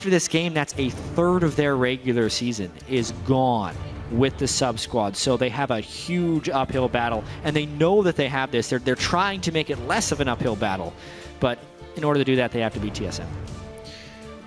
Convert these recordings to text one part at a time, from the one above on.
After this game, that's a third of their regular season is gone with the sub squad. So they have a huge uphill battle, and they know that they have this. They're trying to make it less of an uphill battle, but in order to do that, they have to beat TSM.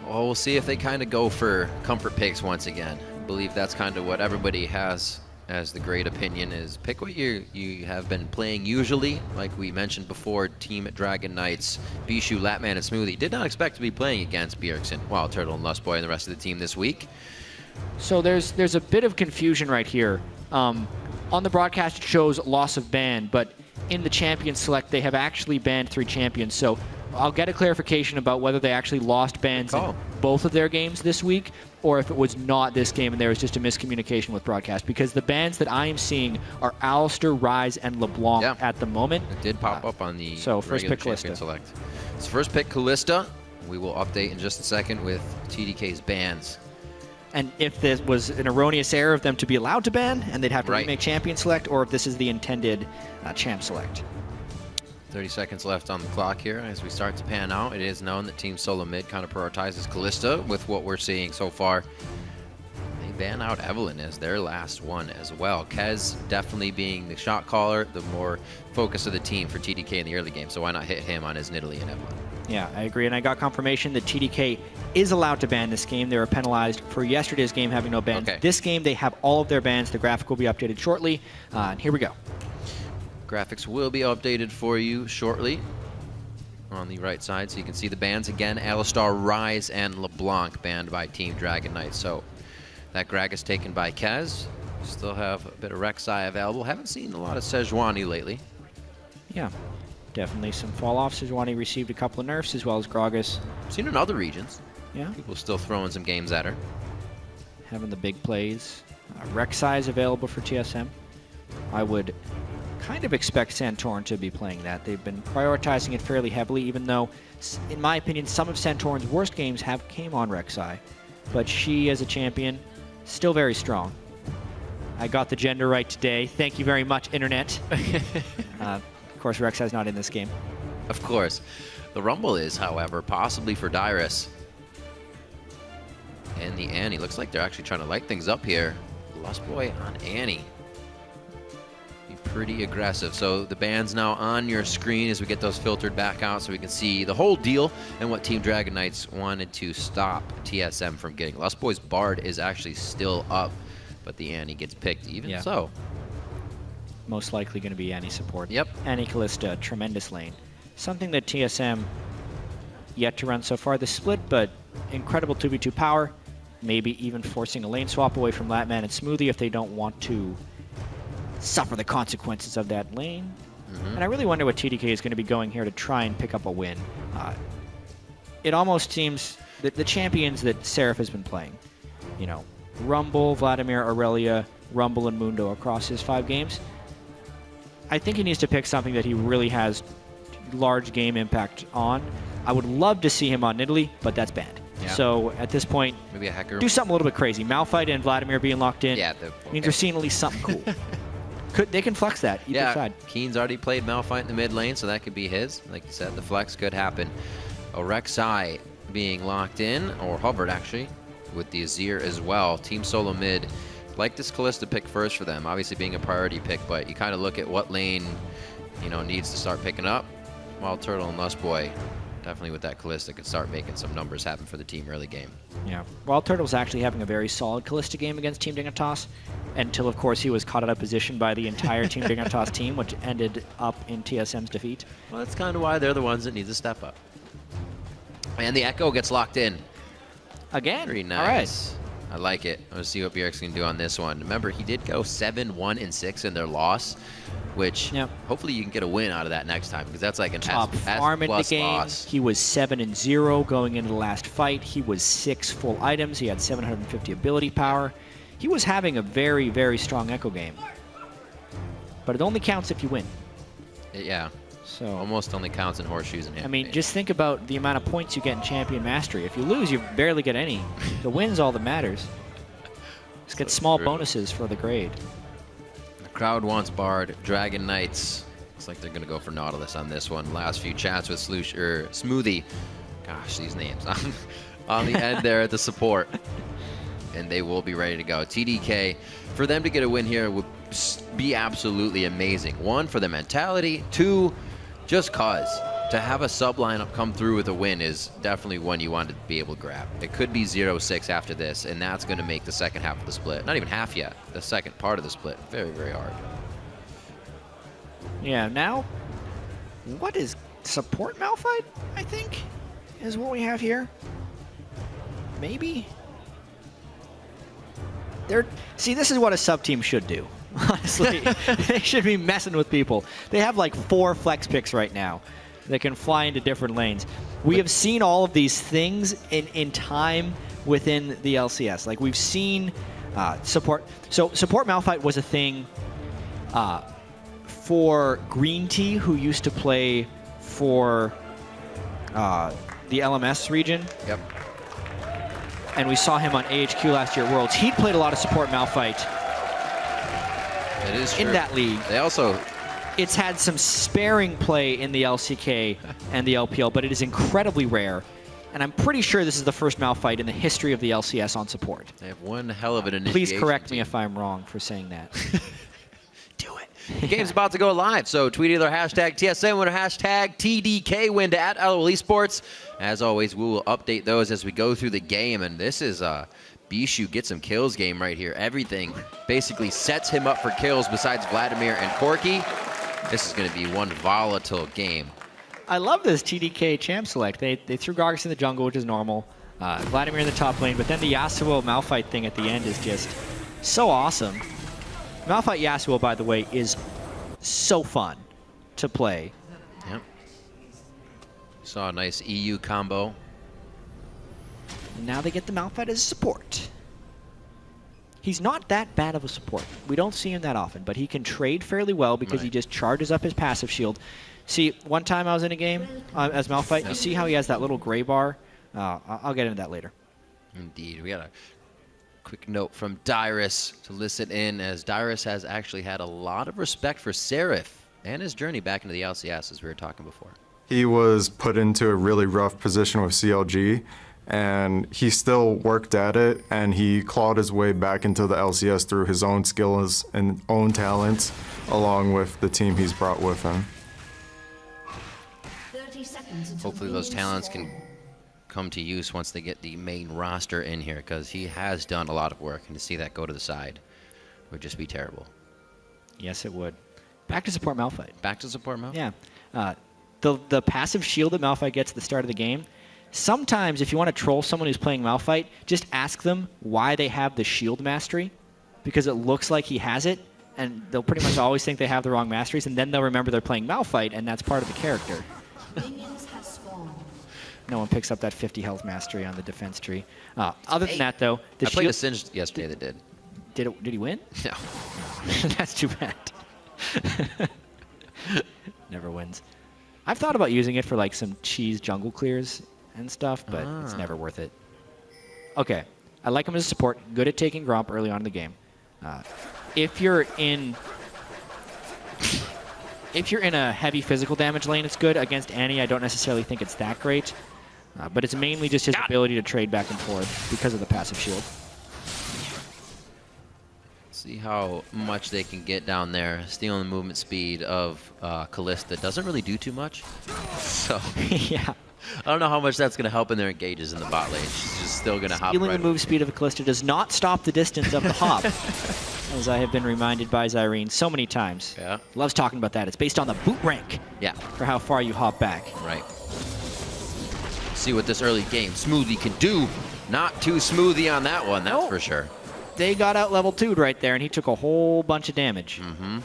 Well, we'll see if they kind of go for comfort picks once again. I believe that's kind of what everybody has as the great opinion is. Pick what you have been playing usually. Like we mentioned before, Team Dragon Knights, Bischu, Lattman, and Smoothie did not expect to be playing against Bjergsen, Wildturtle, and Lustboy, and the rest of the team this week. So there's a bit of confusion right here. On the broadcast, it shows loss of ban, but in the champion select, they have actually banned 3 champions. So I'll get a clarification about whether they actually lost bans in both of their games this week, or if it was not this game and there was just a miscommunication with broadcast. Because the bans that I am seeing are Alistair, Ryze, and LeBlanc at the moment. It did pop up on the first pick Kalista. Select. So first pick Kalista. We will update in just a second with TDK's bans. And if this was an erroneous error of them to be allowed to ban, and they'd have to remake champion select, or if this is the intended champ select. 30 seconds left on the clock here as we start to pan out. It is known that Team Solomid kind of prioritizes Kalista with what we're seeing so far. They ban out Evelyn as their last one as well. Kez definitely being the shot caller, the more focus of the team for TDK in the early game, so why not hit him on his Nidalee and Evelyn? Yeah, I agree, and I got confirmation that TDK is allowed to ban this game. They were penalized for yesterday's game having no bans. This game, they have all of their bans. The graphic will be updated shortly, and here we go. Graphics will be updated for you shortly on the right side, so you can see the bans again. Alistar, Ryze, and LeBlanc banned by Team Dragon Knights. So that Gragas taken by Kez. Still have a bit of Rek'Sai available. Haven't seen a lot of Sejuani lately. Yeah, definitely some fall-off. Sejuani received a couple of nerfs as well as Gragas. Seen in other regions. Yeah. People still throwing some games at her. Having the big plays. Rek'Sai is available for TSM. I would kind of expect Santorin to be playing that. They've been prioritizing it fairly heavily, even though, in my opinion, some of Santorin's worst games have came on Rek'Sai. But she, as a champion, still very strong. I got the gender right today. Thank you very much, Internet. Of course, Rek'Sai's not in this game. Of course. The Rumble is, however, possibly for Dyrus. And the Annie. Looks like they're actually trying to light things up here. Lustboy on Annie. Pretty aggressive. So the ban's now on your screen as we get those filtered back out so we can see the whole deal and what Team Dragon Knights wanted to stop TSM from getting. Lustboy's Bard is actually still up, but the Annie gets picked even so. Most likely going to be Annie support. Yep. Annie Kalista, tremendous lane. Something that TSM yet to run so far this split, but incredible 2v2 power. Maybe even forcing a lane swap away from Lattman and Smoothie if they don't want to suffer the consequences of that lane. And I really wonder what TDK is going to be going here to try and pick up a win. It almost seems that the champions that Seraph has been playing, you know, Rumble, Vladimir, Aurelia, Rumble, and Mundo across his 5 games, I think he needs to pick something that he really has large game impact on. I would love to see him on Nidalee, but that's banned. Yeah. So at this point, maybe a hacker. Do something a little bit crazy. Malphite and Vladimir being locked in means we're seeing at least something cool. They can flex that either side. Keen's already played Malphite in the mid lane, so that could be his. Like you said, the flex could happen. Rek'Sai being locked in, or hovered actually, with the Azir as well. Team Solomid, like this Kalista pick first for them, obviously being a priority pick, but you kind of look at what lane, you know, needs to start picking up. Wildturtle and Lustboy, definitely with that Kalista, could start making some numbers happen for the team early game. Yeah, Wildturtle's actually having a very solid Kalista game against Team Dignitas, until, of course, he was caught out of position by the entire Team Dignitas team, which ended up in TSM's defeat. Well, that's kind of why they're the ones that need to step up. And the Ekko gets locked in. Again? Very nice. All right. I like it. Let's see what Bjergsen can do on this one. Remember, he did go 7-1-6 in their loss, which hopefully you can get a win out of that next time, because that's like an top farm in the game. Loss. He was 7-0 going into the last fight. He was 6 full items. He had 750 ability power. He was having a very, very strong Ekko game. But it only counts if you win. Yeah. So almost only counts in horseshoes and I mean, just think about the amount of points you get in Champion Mastery. If you lose, you barely get any. The win's all that matters. Just get small bonuses for the grade. The crowd wants Bard. Dragon Knights. Looks like they're going to go for Nautilus on this one. Last few chats with Smoothie. Gosh, these names. on the end there at the support. And they will be ready to go. TDK, for them to get a win here would be absolutely amazing. One, for the mentality. Two, just cause. To have a sub lineup come through with a win is definitely one you want to be able to grab. It could be 0-6 after this, and that's going to make the second half of the split. Not even half yet. The second part of the split. Very, very hard. Yeah, now, what is support Malphite, I think, is what we have here. Maybe? See, this is what a sub-team should do, honestly. They should be messing with people. They have like 4 flex picks right now that can fly into different lanes. We have seen all of these things in time within the LCS. Like, we've seen support. So support Malphite was a thing for Green Tea, who used to play for the LMS region. Yep. And we saw him on AHQ last year at Worlds. He'd played a lot of support Malphite. It is true. In that league. They also... It's had some sparing play in the LCK and the LPL, but it is incredibly rare. And I'm pretty sure this is the first Malphite in the history of the LCS on support. They have one hell of an initiation. Please correct me if I'm wrong for saying that. Do it. The game's about to go live, so tweet either hashtag TSM win or hashtag TDK win to @LOL Esports. As always, we will update those as we go through the game, and this is Bischu get some kills game right here. Everything basically sets him up for kills besides Vladimir and Corki. This is going to be one volatile game. I love this TDK champ select. They threw Gragas in the jungle, which is normal. Vladimir in the top lane, but then the Yasuo Malphite thing at the end is just so awesome. Malphite Yasuo, by the way, is so fun to play. Yep. Saw a nice EU combo. And now they get the Malphite as support. He's not that bad of a support. We don't see him that often, but he can trade fairly well because he just charges up his passive shield. See, one time I was in a game as Malphite, you see how he has that little gray bar? I'll get into that later. Indeed. We got a quick note from Dyrus to listen in, as Dyrus has actually had a lot of respect for Seraph and his journey back into the LCS, as we were talking before. He was put into a really rough position with CLG, and he still worked at it, and he clawed his way back into the LCS through his own skills and own talents, along with the team he's brought with him. Hopefully those talents can come to use once they get the main roster in here, because he has done a lot of work, and to see that go to the side would just be terrible. Yes, it would. Back to support Malphite. Back to support Malphite? Yeah. The passive shield that Malphite gets at the start of the game, sometimes if you want to troll someone who's playing Malphite, just ask them why they have the shield mastery, because it looks like he has it, and they'll pretty much always think they have the wrong masteries, and then they'll remember they're playing Malphite, and that's part of the character. No one picks up that 50 health mastery on the defense tree. Other than that, though, I played a Singed yesterday that did. Did he win? No. That's too bad. Never wins. I've thought about using it for like some cheese jungle clears and stuff, but it's never worth it. Okay, I like him as a support. Good at taking Gromp early on in the game. If you're in a heavy physical damage lane, it's good. Against Annie, I don't necessarily think it's that great. But it's mainly just his ability to trade back and forth because of the passive shield. See how much they can get down there. Stealing the movement speed of Kalista doesn't really do too much. So yeah. I don't know how much that's going to help in their engages in the bot lane. She's just still going to hop Stealing right the move speed of a Kalista does not stop the distance of the hop. As I have been reminded by Zyrene so many times. Yeah. Loves talking about that. It's based on the boot rank. Yeah. For how far you hop back. Right. See what this early game Smoothie can do. Not too Smoothie on that one, that's for sure. They got out level 2'd right there, and he took a whole bunch of damage. Mm-hmm.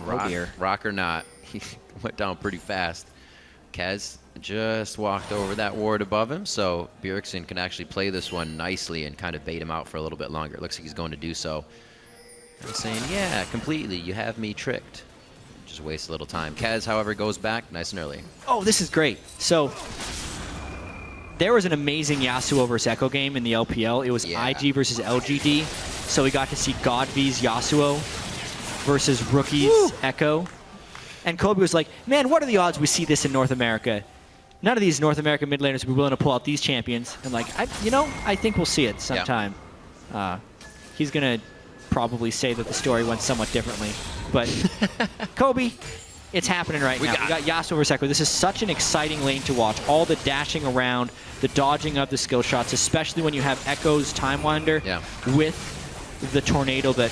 Oh dear. Rock or not, he went down pretty fast. Kaz just walked over that ward above him, so Bjergsen can actually play this one nicely and kind of bait him out for a little bit longer. It looks like he's going to do so. He's saying, yeah, completely, you have me tricked. Just waste a little time. Kaz, however, goes back nice and early. Oh, this is great. So there was an amazing Yasuo versus Ekko game in the LPL. It was IG versus LGD. So we got to see God V's Yasuo versus Rookie's Ekko. And Kobe was like, man, what are the odds we see this in North America? none of these North American mid laners would be willing to pull out these champions. And like, I think we'll see it sometime. Yeah. He's going to probably say that the story went somewhat differently. But Kobe, it's happening right now. We got Yasuo versus Ekko. This is such an exciting lane to watch. All the dashing around, the dodging of the skill shots, especially when you have Ekko's Time Winder with the tornado that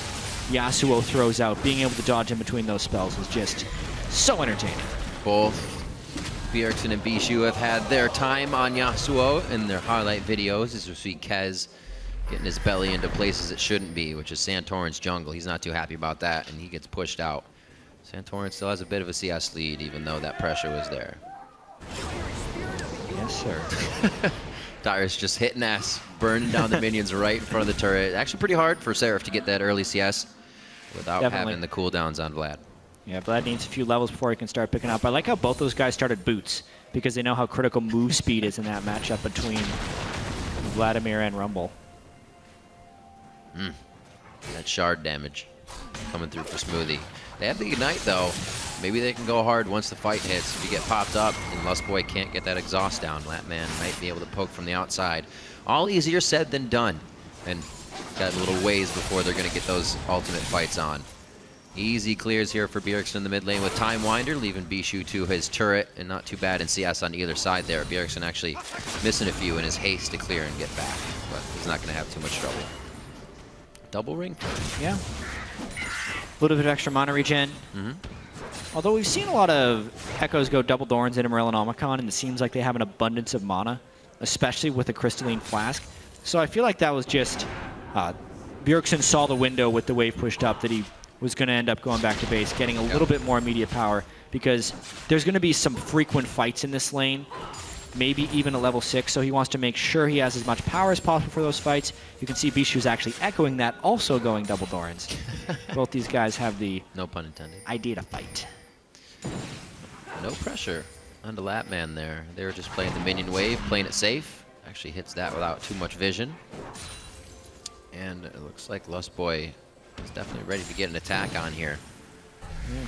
Yasuo throws out. Being able to dodge in between those spells is just so entertaining. Both Bjergsen and Bischu have had their time on Yasuo in their highlight videos. As we see Kez getting his belly into places it shouldn't be, which is Santorin's jungle. He's not too happy about that, and he gets pushed out. Santorin still has a bit of a CS lead, even though that pressure was there. Yes, sir. Dyrus just hitting ass, burning down the minions right in front of the turret. Actually pretty hard for Seraph to get that early CS without having the cooldowns on Vlad. Yeah, Vlad needs a few levels before he can start picking up. I like how both those guys started boots, because they know how critical move speed is in that matchup between Vladimir and Rumble. That shard damage coming through for Smoothie. They have the Ignite, though. Maybe they can go hard once the fight hits. If you get popped up and Lustboy can't get that exhaust down, Lattman might be able to poke from the outside. All easier said than done. And got a little ways before they're going to get those ultimate fights on. Easy clears here for Bjergsen in the mid lane with Time Winder, leaving Bischu to his turret, and not too bad in CS on either side there. Bjergsen actually missing a few in his haste to clear and get back, but he's not going to have too much trouble. Double ring? Yeah. A little bit of extra mana regen. Although we've seen a lot of Echoes go double Thorns in Emerald and Omicron, and it seems like they have an abundance of mana, especially with the Crystalline Flask. So I feel like that was just Bjergsen saw the window with the wave pushed up that he was going to end up going back to base, getting a little bit more immediate power, because there's going to be some frequent fights in this lane, maybe even a level 6, so he wants to make sure he has as much power as possible for those fights. You can see Bischu's actually echoing that, also going double Thorns. Both these guys have the no pun intended idea to fight. No pressure on the Lattman there. They were just playing the minion wave, playing it safe. Actually hits that without too much vision. And it looks like Lustboy is definitely ready to get an attack on here.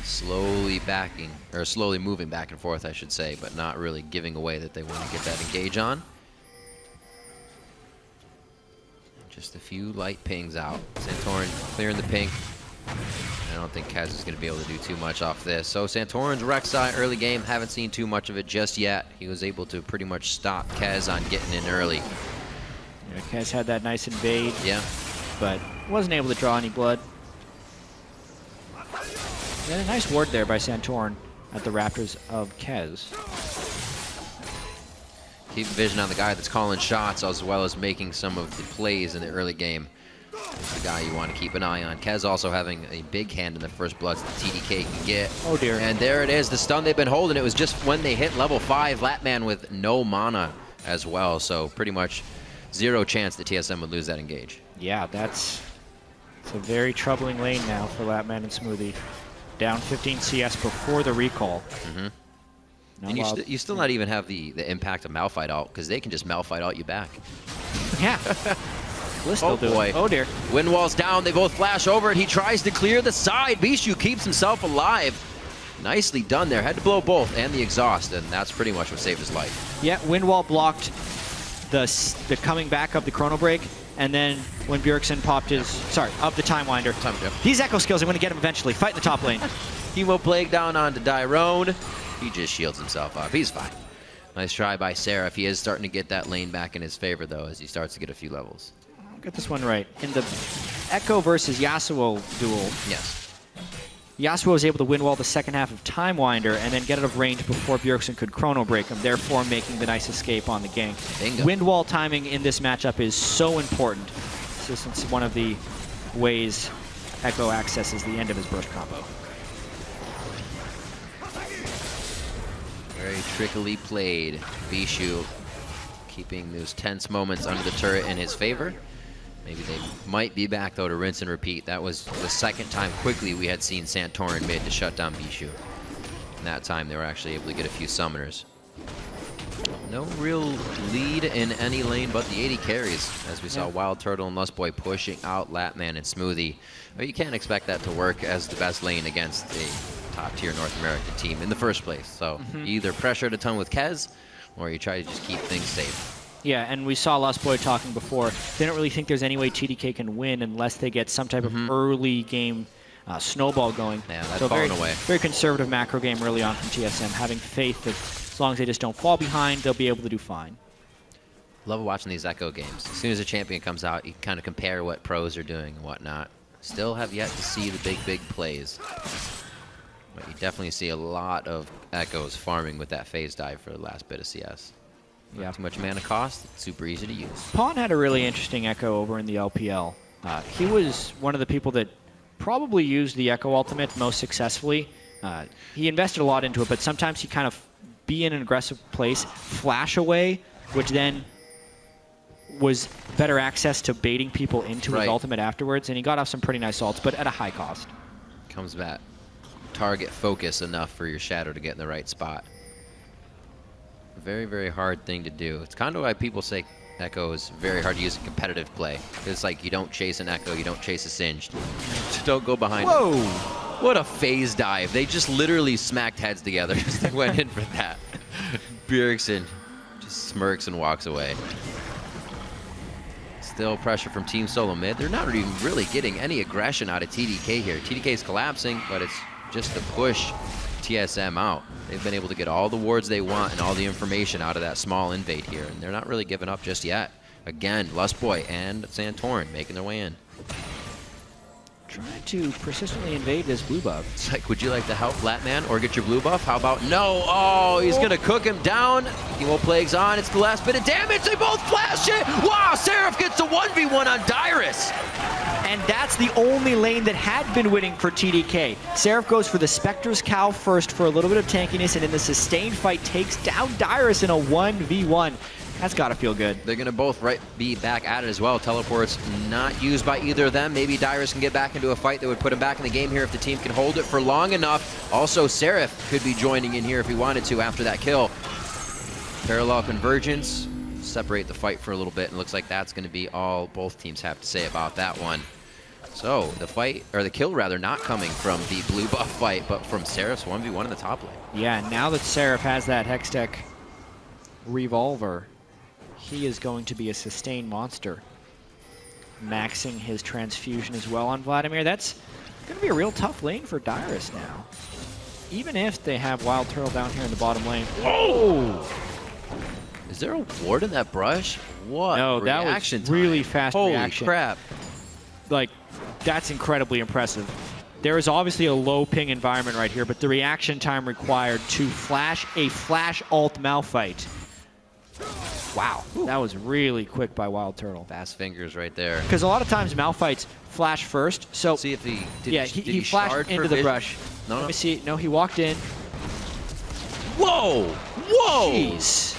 Slowly moving back and forth, I should say, but not really giving away that they want to get that engage on. Just a few light pings out. Santorin clearing the pink. I don't think Kez is going to be able to do too much off this. So Santorin's Rek'Sai early game, haven't seen too much of it just yet. He was able to pretty much stop Kez on getting in early. Yeah, Kez had that nice invade. Yeah. But wasn't able to draw any blood. And a nice ward there by Santorin at the Raptors of Kez. Keep vision on the guy that's calling shots as well as making some of the plays in the early game. It's the guy you want to keep an eye on. Kez also having a big hand in the first bloods that TDK can get. Oh dear. And there it is, the stun they've been holding. It was just when they hit level 5, Lattman with no mana as well. So pretty much zero chance that TSM would lose that engage. Yeah, it's a very troubling lane now for Lattman and Smoothie. Down 15 CS before the recall. And you still not even have the impact of Malphite ult, because they can just Malphite ult you back. Yeah. Oh boy. Oh dear. Wind wall's down, they both flash over it. He tries to clear the side. Bischu keeps himself alive. Nicely done there. Had to blow both and the exhaust, and that's pretty much what saved his life. Yeah, wind wall blocked the coming back of the chrono break, and then when Bjergsen popped his, of the Time Winder. These echo skills are going to get him eventually. Fight in the top lane. Chemo plague down onto Dyrone. He just shields himself up. He's fine. Nice try by Seraph. He is starting to get that lane back in his favor, though, as he starts to get a few levels. I'll get this one right. In the Ekko versus Yasuo duel, Yasuo was able to win wall the second half of Time Winder and then get out of range before Bjergsen could chrono break him, therefore making the nice escape on the gank. Bingo. Wind wall timing in this matchup is so important, since it's one of the ways Ekko accesses the end of his burst combo. Very trickily played. Bischu keeping those tense moments under the turret in his favor. Maybe they might be back, though, to rinse and repeat. That was the second time quickly we had seen Santorin mid to shut down Bischu. And that time they were actually able to get a few summoners. No real lead in any lane but the AD carries, as we saw Wildturtle and Lustboy pushing out Lattman and Smoothie. But you can't expect that to work as the best lane against a top-tier North American team in the first place. So either pressured a ton with Kez, or you try to just keep things safe. Yeah, and we saw Lustboy talking before. They don't really think there's any way TDK can win unless they get some type of early game snowball going. Yeah, that's so falling away. Very conservative macro game early on from TSM, having faith that as long as they just don't fall behind, they'll be able to do fine. Love watching these Ekko games. As soon as a champion comes out, you kind of compare what pros are doing and whatnot. Still have yet to see the big plays. But you definitely see a lot of Echoes farming with that phase dive for the last bit of CS. Not too much mana cost, it's super easy to use. Pawn had a really interesting Ekko over in the LPL. He was one of the people that probably used the Ekko ultimate most successfully. He invested a lot into it, but sometimes he kind of be in an aggressive place, flash away, which then was better access to baiting people into his ultimate afterwards, and he got off some pretty nice ults, but at a high cost. Comes back. Target focus enough for your shadow to get in the right spot. Very, very hard thing to do. It's kind of why people say Ekko is very hard to use in competitive play. It's like you don't chase an Ekko, you don't chase a Singed. Just don't go behind Whoa! him. What a phase dive. They just literally smacked heads together as they went in for that. Bjergsen just smirks and walks away. Still pressure from Team Solomid. They're not even really getting any aggression out of TDK here. TDK's collapsing, but it's just to push TSM out. They've been able to get all the wards they want and all the information out of that small invade here, and they're not really giving up just yet. Again, Lustboy and Santorin making their way in. Trying to persistently invade this blue buff. It's like, would you like to help Lattman or get your blue buff? How about no? Oh, he's gonna cook him down. Chemo Plague's on. It's the last bit of damage. They both flash it. Wow, Seraph gets a 1v1 on Dyrus. And that's the only lane that had been winning for TDK. Seraph goes for the Spectre's Cow first for a little bit of tankiness, and in the sustained fight takes down Dyrus in a 1v1. That's got to feel good. They're going to both be back at it as well. Teleport's not used by either of them. Maybe Dyrus can get back into a fight that would put him back in the game here if the team can hold it for long enough. Also, Seraph could be joining in here if he wanted to after that kill. Parallel convergence. Separate the fight for a little bit, and looks like that's going to be all both teams have to say about that one. So the fight, or the kill rather, not coming from the blue buff fight, but from Seraph's 1v1 in the top lane. Yeah, now that Seraph has that Hextech revolver, he is going to be a sustained monster. Maxing his transfusion as well on Vladimir. That's going to be a real tough lane for Dyrus now. Even if they have Wildturtle down here in the bottom lane. Oh! Is there a ward in that brush? What? No, that was really fast reaction. Holy crap. Like, that's incredibly impressive. There is obviously a low ping environment right here, but the reaction time required to flash a flash ult Malphite. Wow, that was really quick by Wildturtle. Fast fingers right there. Because a lot of times Malphites flash first, so... See if he... Did he flashed into the brush. No, Let me see. No, he walked in. Whoa! Whoa! Jeez.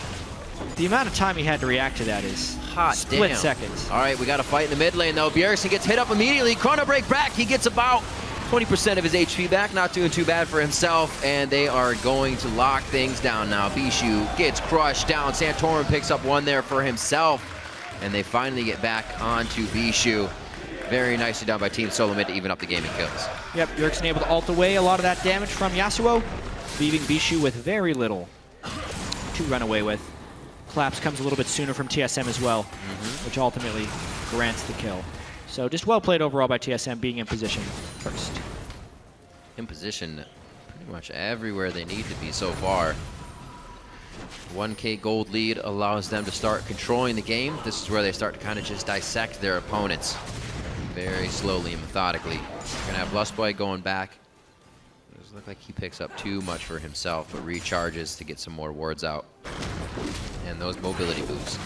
The amount of time he had to react to that is hot split seconds. All right, we got a fight in the mid lane, though. Bjergsen gets hit up immediately. Chrono Break back. He gets about 20% of his HP back. Not doing too bad for himself. And they are going to lock things down now. Bischu gets crushed down. Santorin picks up one there for himself. And they finally get back onto Bischu. Very nicely done by Team Solomid to even up the game in kills. Yep, Bjergsen able to ult away a lot of that damage from Yasuo, leaving Bischu with very little to run away with. Collapse comes a little bit sooner from TSM as well, which ultimately grants the kill. So just well played overall by TSM, being in position first. In position pretty much everywhere they need to be so far. 1K gold lead allows them to start controlling the game. This is where they start to kind of just dissect their opponents very slowly and methodically. We're gonna have Lustboy going back. Doesn't look like he picks up too much for himself, but recharges to get some more wards out. And those mobility boosts.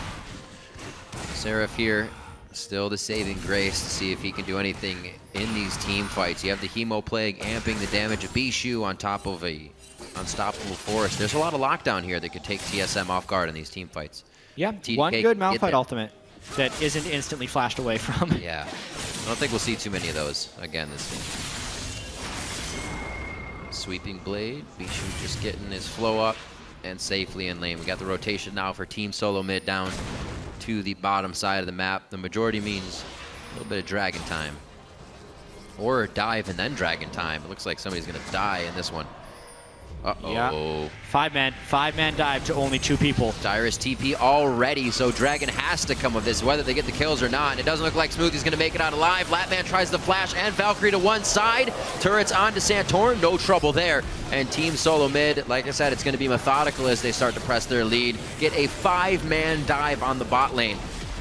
Seraph here, still the saving grace to see if he can do anything in these team fights. You have the Hemo Plague amping the damage of Bischu on top of a unstoppable forest. There's a lot of lockdown here that could take TSM off guard in these team fights. Yeah, TDK one good Malphite ultimate that isn't instantly flashed away from. Yeah, I don't think we'll see too many of those again this game. Sweeping Blade, Bischu just getting his flow up and safely in lane. We got the rotation now for Team Solomid down to the bottom side of the map. The majority means a little bit of dragon time. Or dive and then dragon time. It looks like somebody's gonna die in this one. Uh-oh. Yeah. Five-man dive to only 2 people. Dyrus TP already, so Dragon has to come with this, whether they get the kills or not. And it doesn't look like Smoothie's going to make it out alive. Lattman tries the flash and Valkyrie to one side. Turrets onto Santorin, no trouble there. And Team Solomid, like I said, it's going to be methodical as they start to press their lead. Get a 5-man dive on the bot lane.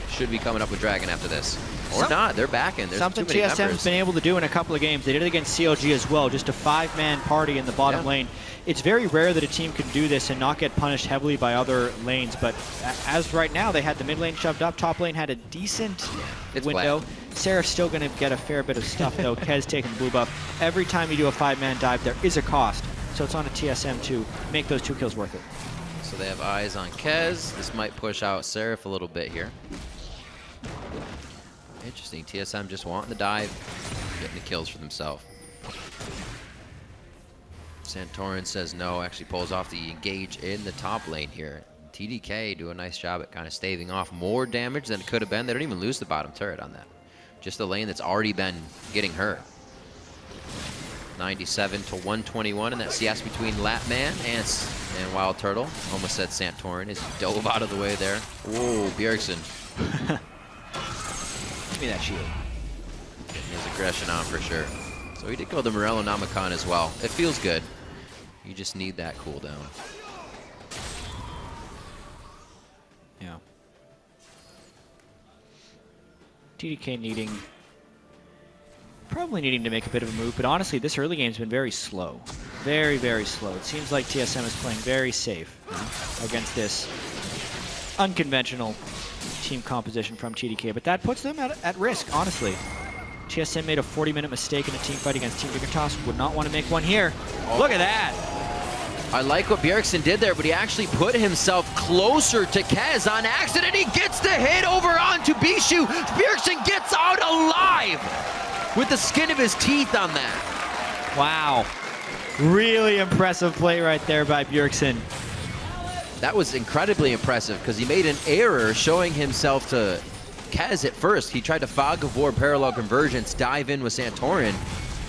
Should be coming up with Dragon after this. Or not, they're back in. There's something too many TSM's members. been able to do in a couple of games. They did it against CLG as well, just a 5-man party in the bottom lane. It's very rare that a team can do this and not get punished heavily by other lanes, but as right now, they had the mid lane shoved up, top lane had a decent window. Seraph's still going to get a fair bit of stuff though. Kez taking the blue buff. Every time you do a 5-man dive, there is a cost, so it's on a TSM to make those 2 kills worth it. So they have eyes on Kez. This might push out Seraph a little bit here. Interesting, TSM just wanting the dive, getting the kills for themselves. Santorin says no, actually pulls off the engage in the top lane here. TDK do a nice job at kind of staving off more damage than it could have been. They don't even lose the bottom turret on that. Just the lane that's already been getting hurt. 97 to 121 in that CS between Lattman and Wildturtle. Almost said Santorin as he dove out of the way there. Whoa, Bjergsen. Give me that shield. Getting his aggression on for sure. So he did go the Morello Namicon as well. It feels good. You just need that cooldown. Yeah. TDK probably needing to make a bit of a move, but honestly, this early game's been very slow. Very, very slow. It seems like TSM is playing very safe against this unconventional team composition from TDK, but that puts them at risk, honestly. TSM made a 40-minute mistake in a team fight against Team Dignitas. Would not want to make one here. Oh. Look at that. I like what Bjergsen did there, but he actually put himself closer to Kez on accident. He gets the hit over onto Bischu. Bjergsen gets out alive with the skin of his teeth on that. Wow. Really impressive play right there by Bjergsen. That was incredibly impressive because he made an error showing himself to Kez at first. He tried to Fog of War parallel convergence, dive in with Santorin,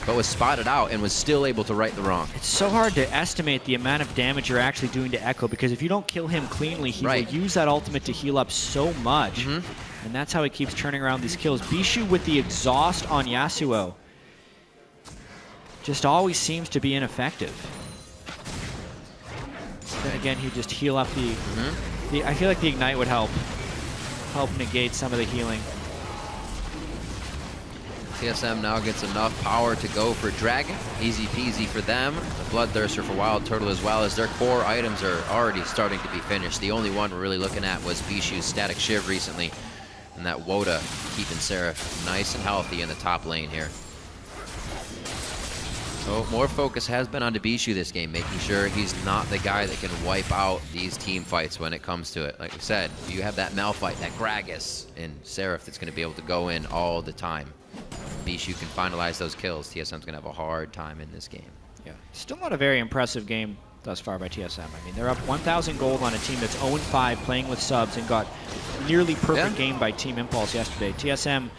but was spotted out and was still able to right the wrong. It's so hard to estimate the amount of damage you're actually doing to Ekko, because if you don't kill him cleanly, he will use that ultimate to heal up so much. And that's how he keeps turning around these kills. Bischu with the exhaust on Yasuo just always seems to be ineffective. Then again, he'd just heal up the I feel like the Ignite would help negate some of the healing. TSM now gets enough power to go for Dragon. Easy peasy for them. The Bloodthirster for Wildturtle, as well as their core items are already starting to be finished. The only one we're really looking at was Bishu's Static Shiv recently, and that Woda keeping Seraph nice and healthy in the top lane here. So more focus has been on Bischu this game, making sure he's not the guy that can wipe out these team fights when it comes to it. Like we said, you have that Malphite, that Gragas, and Seraph that's going to be able to go in all the time. Bischu can finalize those kills. TSM's going to have a hard time in this game. Yeah, still not a very impressive game thus far by TSM. I mean, they're up 1,000 gold on a team that's 0-5 playing with subs and got nearly perfect game by Team Impulse yesterday. TSM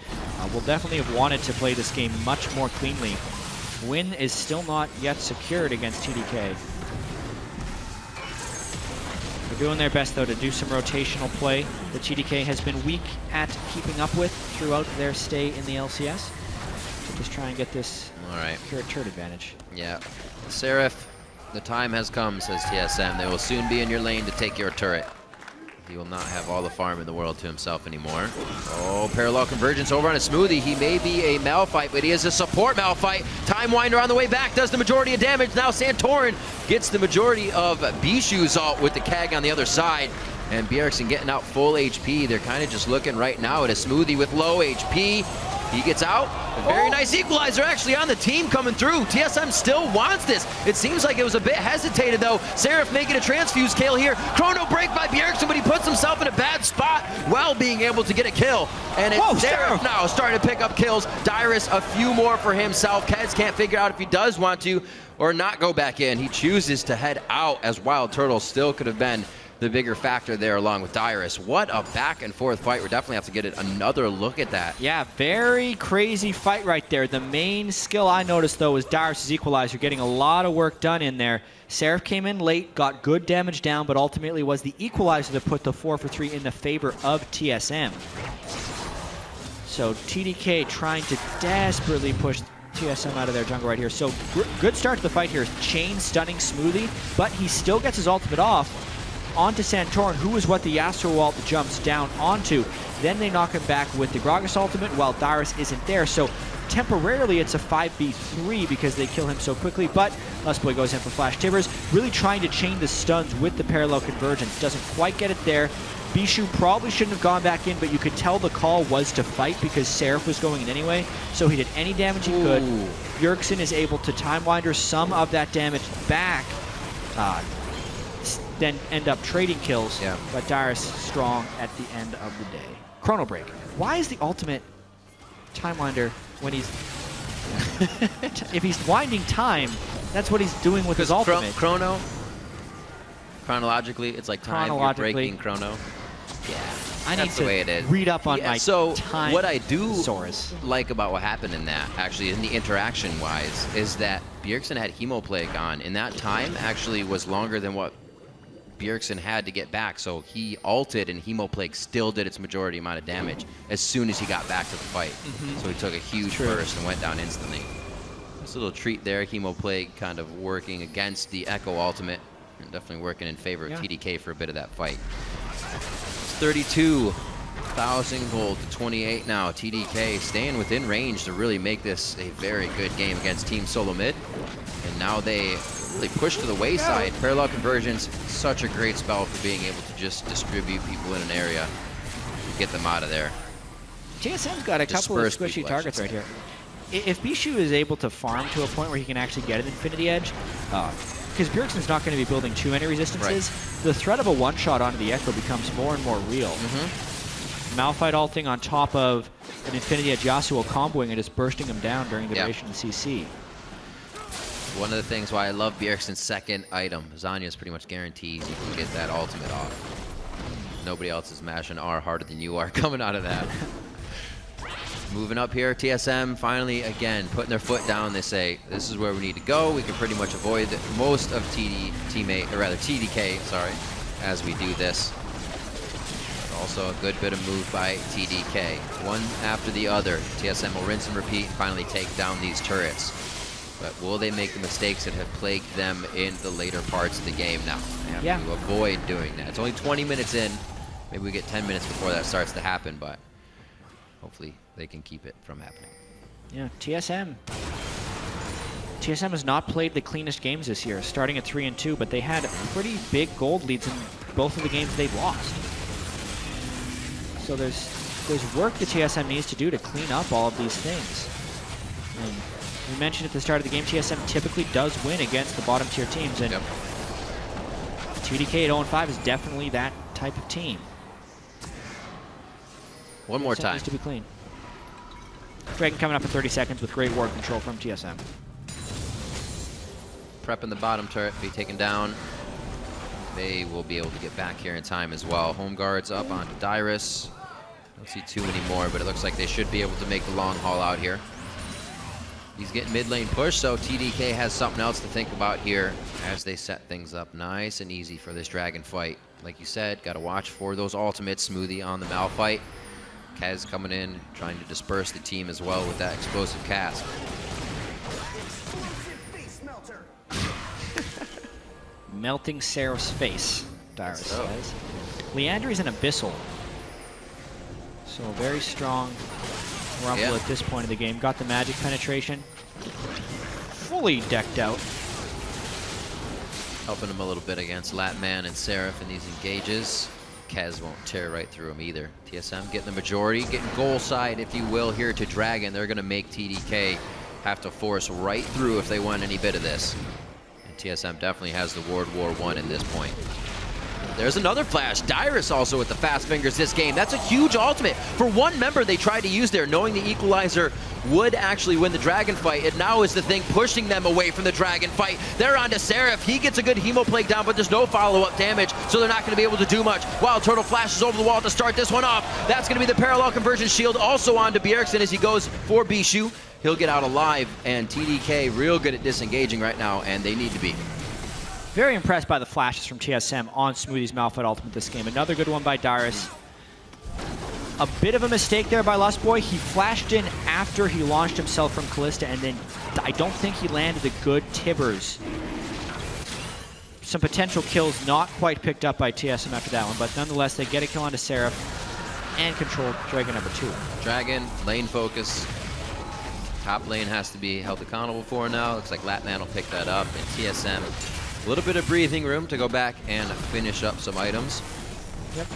will definitely have wanted to play this game much more cleanly. Win is still not yet secured against TDK. They're doing their best, though, to do some rotational play that TDK has been weak at keeping up with throughout their stay in the LCS. So just try and get this pure turret advantage. Yeah. Seraph, the time has come, says TSM. They will soon be in your lane to take your turret. He will not have all the farm in the world to himself anymore. Oh, parallel convergence over on a Smoothie. He may be a Malphite, but he is a support Malphite. Time Winder on the way back does the majority of damage. Now Santorin gets the majority of Bishu's ult with the Kag on the other side. And Bjergsen getting out full HP. They're kind of just looking right now at a Smoothie with low HP. He gets out. A very nice equalizer actually on the team coming through. TSM still wants this. It seems like it was a bit hesitated though. Seraph making a transfuse kill here. Chrono break by Bjergsen, but he puts himself in a bad spot while being able to get a kill. And it's Seraph now starting to pick up kills. Dyrus a few more for himself. Kez can't figure out if he does want to or not go back in. He chooses to head out as Wildturtle still could have been the bigger factor there along with Dyrus. What a back and forth fight. We're definitely have to get another look at that. Yeah, very crazy fight right there. The main skill I noticed, though, was Dyrus' equalizer, getting a lot of work done in there. Seraph came in late, got good damage down, but ultimately was the equalizer that put the 4-for-3 in the favor of TSM. So TDK trying to desperately push TSM out of their jungle right here. So good start to the fight here. Chain stunning Smoothie, but he still gets his ultimate off onto Santorin, who is what the Yasuo ult jumps down onto. Then they knock him back with the Gragas ultimate while Dyrus isn't there. So temporarily it's a 5v3 because they kill him so quickly, but Lustboy goes in for Flash Tibbers, really trying to chain the stuns with the parallel convergence. Doesn't quite get it there. Bischu probably shouldn't have gone back in, but you could tell the call was to fight because Seraph was going in anyway, so he did any damage he could. Bjergsen is able to Time Winder some of that damage back, then end up trading kills, but Dyrus strong at the end of the day. Chrono Break. Why is the ultimate Time Winder when he's... if he's winding time, that's what he's doing with his ultimate. Chronologically, it's like time, you're breaking chrono. Yeah, I need That's the way it is. Read up on my time. What I do source. like about what happened in that, actually, in the interaction-wise, is that Bjergsen had Hemoplague on, and that time actually was longer than what Bjergsen had to get back, so he ulted and Hemoplague still did its majority amount of damage as soon as he got back to the fight. So he took a huge burst and went down instantly. This little treat there, Hemoplague kind of working against the Ekko ultimate, and definitely working in favor of TDK for a bit of that fight. 32,000 gold to 28 now. TDK staying within range to really make this a very good game against Team Solomid. And now they really push to the wayside. Parallel conversions, such a great spell for being able to just distribute people in an area and get them out of there. TSM's got a couple of squishy targets right here. If Bischu is able to farm to a point where he can actually get an Infinity Edge, because Bjergsen's not going to be building too many resistances, the threat of a one-shot onto the Ekko becomes more and more real. Malphite ulting on top of an Infinity Edge Yasuo comboing and just bursting him down during the duration of CC. One of the things why I love Bjergsen's second item, Zanya's pretty much guarantees you can get that ultimate off. Nobody else is mashing R harder than you are coming out of that. Moving up here, TSM finally, again, putting their foot down. They say, this is where we need to go. We can pretty much avoid most of TDK, sorry, as we do this. But also a good bit of move by TDK. One after the other. TSM will rinse and repeat and finally take down these turrets. But will they make the mistakes that have plagued them in the later parts of the game now? They have to avoid doing that. It's only 20 minutes in. Maybe we get 10 minutes before that starts to happen, but hopefully they can keep it from happening. Yeah, TSM has not played the cleanest games this year, starting at 3-2, but they had pretty big gold leads in both of the games they've lost. So there's work that TSM needs to do to clean up all of these things. And we mentioned at the start of the game, TSM typically does win against the bottom tier teams, and TDK at 0-5 is definitely that type of team. One more time. Needs to be clean. Dragon coming up in 30 seconds with great ward control from TSM. Prepping the bottom turret, be taken down. They will be able to get back here in time as well. Home guards up onto Dyrus. Don't see too many more, but it looks like they should be able to make the long haul out here. He's getting mid lane push, so TDK has something else to think about here as they set things up nice and easy for this dragon fight. Like you said, got to watch for those ultimates. Smoothie on the Malphite. Kaz coming in, trying to disperse the team as well with that explosive cast. Melting Seraph's face, Dyrus says. Leandry's an Abyssal. So a very strong Rumble at this point of the game. Got the magic penetration. Fully decked out. Helping him a little bit against Lattman and Seraph in these engages. Kaz won't tear right through him either. TSM getting the majority, getting goal side, if you will, here to Dragon. They're going to make TDK have to force right through if they want any bit of this. And TSM definitely has the World War I at this point. There's another flash. Dyrus also with the fast fingers this game. That's a huge ultimate. For one member they tried to use there, knowing the equalizer would actually win the dragon fight. It now is the thing pushing them away from the dragon fight. They're on to Seraph. He gets a good Hemo Plague down, but there's no follow-up damage, so they're not going to be able to do much. Wildturtle flashes over the wall to start this one off. That's going to be the parallel conversion shield also on to Bjergsen as he goes for Bischu. He'll get out alive, and TDK real good at disengaging right now, and they need to be. Very impressed by the flashes from TSM on Smoothie's Malphite ultimate this game. Another good one by Dyrus. A bit of a mistake there by Lustboy. He flashed in after he launched himself from Kalista, and then I don't think he landed a good Tibbers. Some potential kills not quite picked up by TSM after that one, but nonetheless, they get a kill onto Seraph and control Dragon number 2. Dragon, lane focus. Top lane has to be held accountable for now. Looks like Lattman will pick that up, and TSM, a little bit of breathing room to go back and finish up some items. Yep.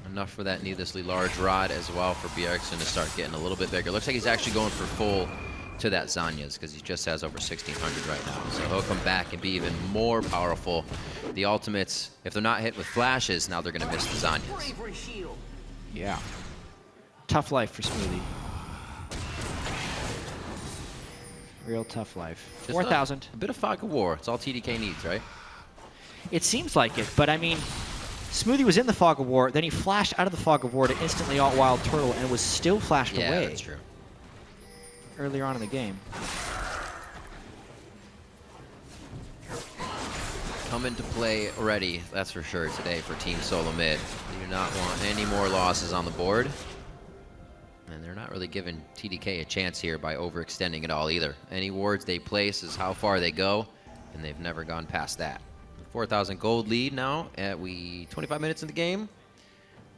Enough for that needlessly large rod as well for Bjergsen to start getting a little bit bigger. Looks like he's actually going for full to that Zanya's because he just has over 1,600 right now. So he'll come back and be even more powerful. The ultimates, if they're not hit with flashes, now they're going to miss the Zanya's. Yeah. Tough life for Smoothie. Real tough life. 4,000. A bit of fog of war. It's all TDK needs, right? It seems like it, but I mean, Smoothie was in the fog of war, then he flashed out of the fog of war to instantly ult Wildturtle and was still flashed away. Yeah, that's true. Earlier on in the game. Come into play already, that's for sure, today for Team Solomid. They do not want any more losses on the board. And they're not really giving TDK a chance here by overextending it all either. Any wards they place is how far they go, and they've never gone past that. 4,000 gold lead now at 25 minutes in the game.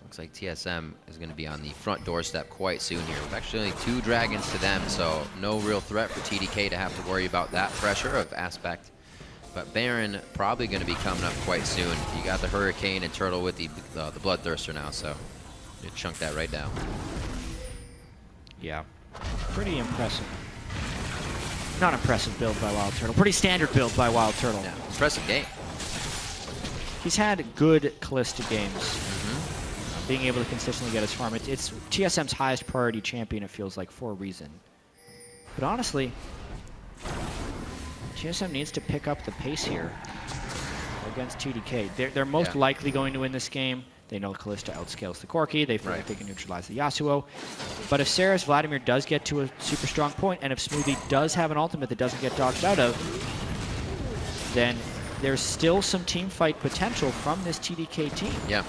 Looks like TSM is going to be on the front doorstep quite soon here. With actually only 2 dragons to them, so no real threat for TDK to have to worry about that pressure of aspect. But Baron probably going to be coming up quite soon. You got the Hurricane and Turtle with the Bloodthirster now, so you chunk that right down. Yeah, pretty impressive. Not impressive build by Wildturtle. Pretty standard build by Wildturtle. Yeah, impressive game. He's had good Kalista games. Being able to consistently get his farm. It's TSM's highest priority champion, it feels like, for a reason. But honestly, TSM needs to pick up the pace here against TDK. They're most likely going to win this game. They know Kalista outscales the Corki. They feel like they can neutralize the Yasuo. But if Seraph's Vladimir does get to a super strong point, and if Smoothie does have an ultimate that doesn't get dodged out of, then there's still some team fight potential from this TDK team. Yeah.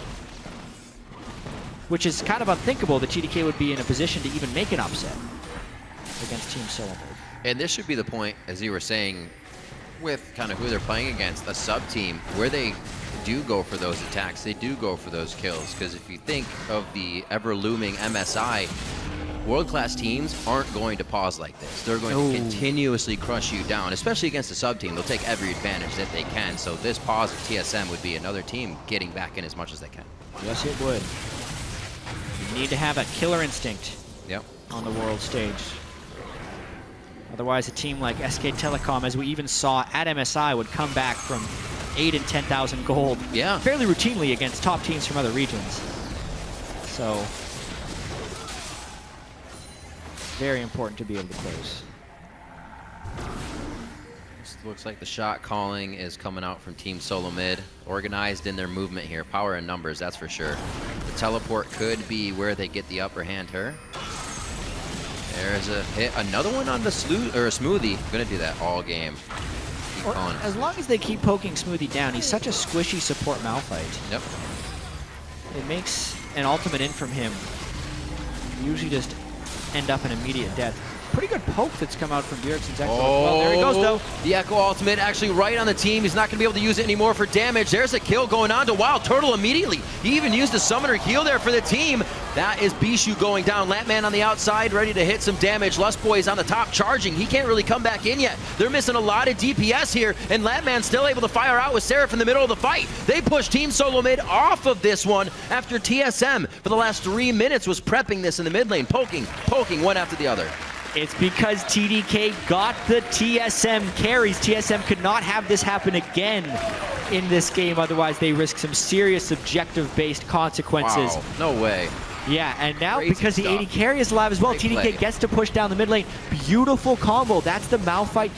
Which is kind of unthinkable that TDK would be in a position to even make an upset against Team Solomid. And this should be the point, as you were saying, with kind of who they're playing against, a sub-team, where they do go for those attacks, they do go for those kills. Because if you think of the ever-looming MSI, world-class teams aren't going to pause like this. They're going to continuously crush you down, especially against a sub-team. They'll take every advantage that they can. So this pause of TSM would be another team getting back in as much as they can. Yes, it would. You need to have a killer instinct on the world stage. Otherwise, a team like SK Telecom, as we even saw at MSI, would come back from 8 and 10,000 gold fairly routinely against top teams from other regions. So, very important to be able to close. This looks like the shot calling is coming out from Team Solomid. Organized in their movement here. Power in numbers, that's for sure. The teleport could be where they get the upper hand here. There's a hit. Another one on the Smoothie. Gonna do that all game. As long as they keep poking Smoothie down, he's such a squishy support Malphite. Yep. It makes an ultimate in from him usually just end up in immediate death. Pretty good poke that's come out from Bjergsen's Ekko. Well, there he goes, though. The Ekko ultimate actually right on the team. He's not going to be able to use it anymore for damage. There's a kill going on to Wildturtle immediately. He even used a summoner heal there for the team. That is Bischu going down. Lattman on the outside, ready to hit some damage. Lustboy is on the top charging. He can't really come back in yet. They're missing a lot of DPS here, and Lattman's still able to fire out with Seraph in the middle of the fight. They push Team Solomid off of this one after TSM for the last 3 minutes was prepping this in the mid lane, poking one after the other. It's because TDK got the TSM carries. TSM could not have this happen again. in this game, otherwise they risk some serious objective-based consequences. Wow, no way. Yeah, and now Crazy because the stuff. AD carry is alive as well, Great TDK play. gets to push down the mid lane. Beautiful combo. That's the Malphite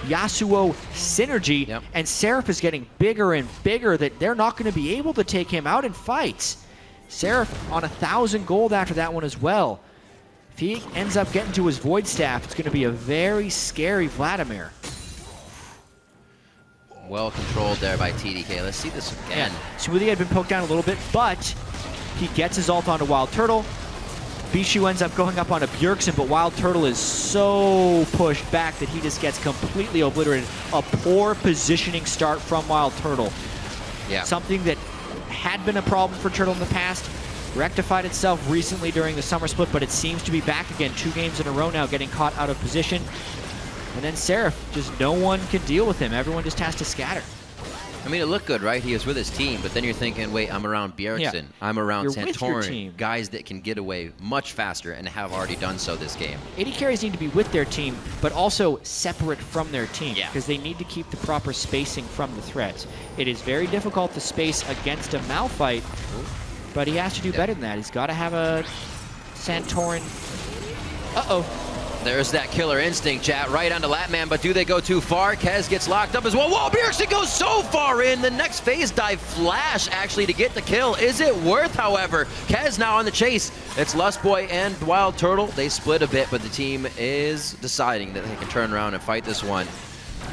Yasuo synergy. Yep. And Seraph is getting bigger and bigger that they're not going to be able to take him out in fights. Seraph on 1,000 gold after that one as well. If he ends up getting to his Void Staff, it's going to be a very scary Vladimir. Well controlled there by TDK. Let's see this again. Yeah. Smoothie had been poked down a little bit, but he gets his ult onto Wildturtle. Bischu ends up going up onto Bjergsen, but Wildturtle is so pushed back that he just gets completely obliterated. A poor positioning start from Wildturtle. Yeah. Something that had been a problem for Turtle in the past, rectified itself recently during the summer split, but it seems to be back again 2 games in a row now, getting caught out of position. And then Seraph, just no one can deal with him. Everyone just has to scatter. I mean, it looked good, right? He is with his team, but then you're thinking, wait, I'm around Bjergsen. Yeah. I'm around You're with your Santorin. team. Guys that can get away much faster and have already done so this game. AD carries need to be with their team, but also separate from their team, Yeah. because they need to keep the proper spacing from the threats. It is very difficult to space against a Malphite, but he has to do better than that. He's got to have a Santorin. Uh-oh. There's that killer instinct, Jatt, right onto Lattman, but do they go too far? Kez gets locked up as well. Whoa, Bjergsen goes so far in. The next phase dive flash, actually, to get the kill. Is it worth, however? Kez now on the chase. It's Lustboy and Wildturtle. They split a bit, but the team is deciding that they can turn around and fight this one.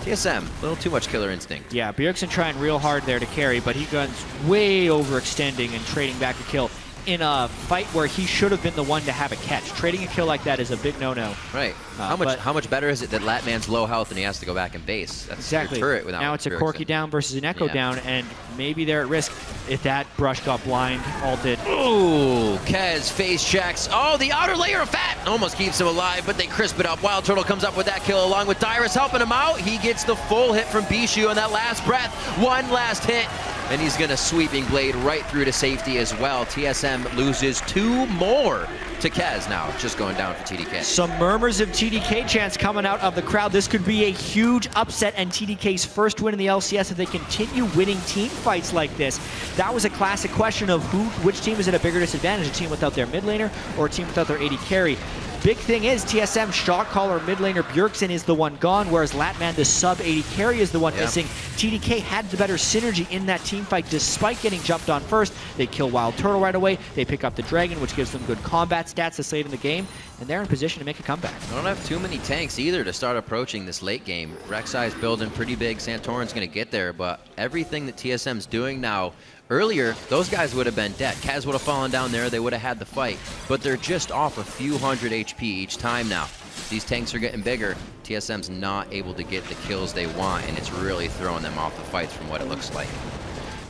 TSM, a little too much killer instinct. Yeah, Bjergsen trying real hard there to carry, but he guns way overextending and trading back a kill in a fight where he should have been the one to have a catch. Trading a kill like that is a big no-no. Right. How much better is it that Lattman's low health and he has to go back and base? That's Exactly. your turret without Now it's a Bjergsen. Corki down versus an Ekko Yeah. down, and maybe they're at risk if that brush got blind, ulted. Ooh, Kez face checks. Oh, the outer layer of fat almost keeps him alive, but they crisp it up. Wildturtle comes up with that kill along with Dyrus helping him out. He gets the full hit from Bischu on that last breath. One last hit, and he's gonna sweeping blade right through to safety as well. TSM loses 2 more to Kez now, just going down for TDK. Some murmurs of TDK chants coming out of the crowd. This could be a huge upset and TDK's first win in the LCS if they continue winning team fights like this. That was a classic question of which team is at a bigger disadvantage, a team without their mid laner or a team without their AD carry. Big thing is TSM shot caller mid laner Bjergsen is the one gone, whereas Lattman, the sub AD carry, is the one missing. TDK had the better synergy in that team fight despite getting jumped on first. They kill Wildturtle right away. They pick up the Dragon, which gives them good combat stats this late in the game, and they're in position to make a comeback. I don't have too many tanks either to start approaching this late game. Rek'Sai is building pretty big. Santorin's going to get there, but everything that TSM's doing now, earlier, those guys would have been dead. Kaz would have fallen down there. They would have had the fight, but they're just off a few hundred HP each time now. These tanks are getting bigger. TSM's not able to get the kills they want, and it's really throwing them off the fights from what it looks like.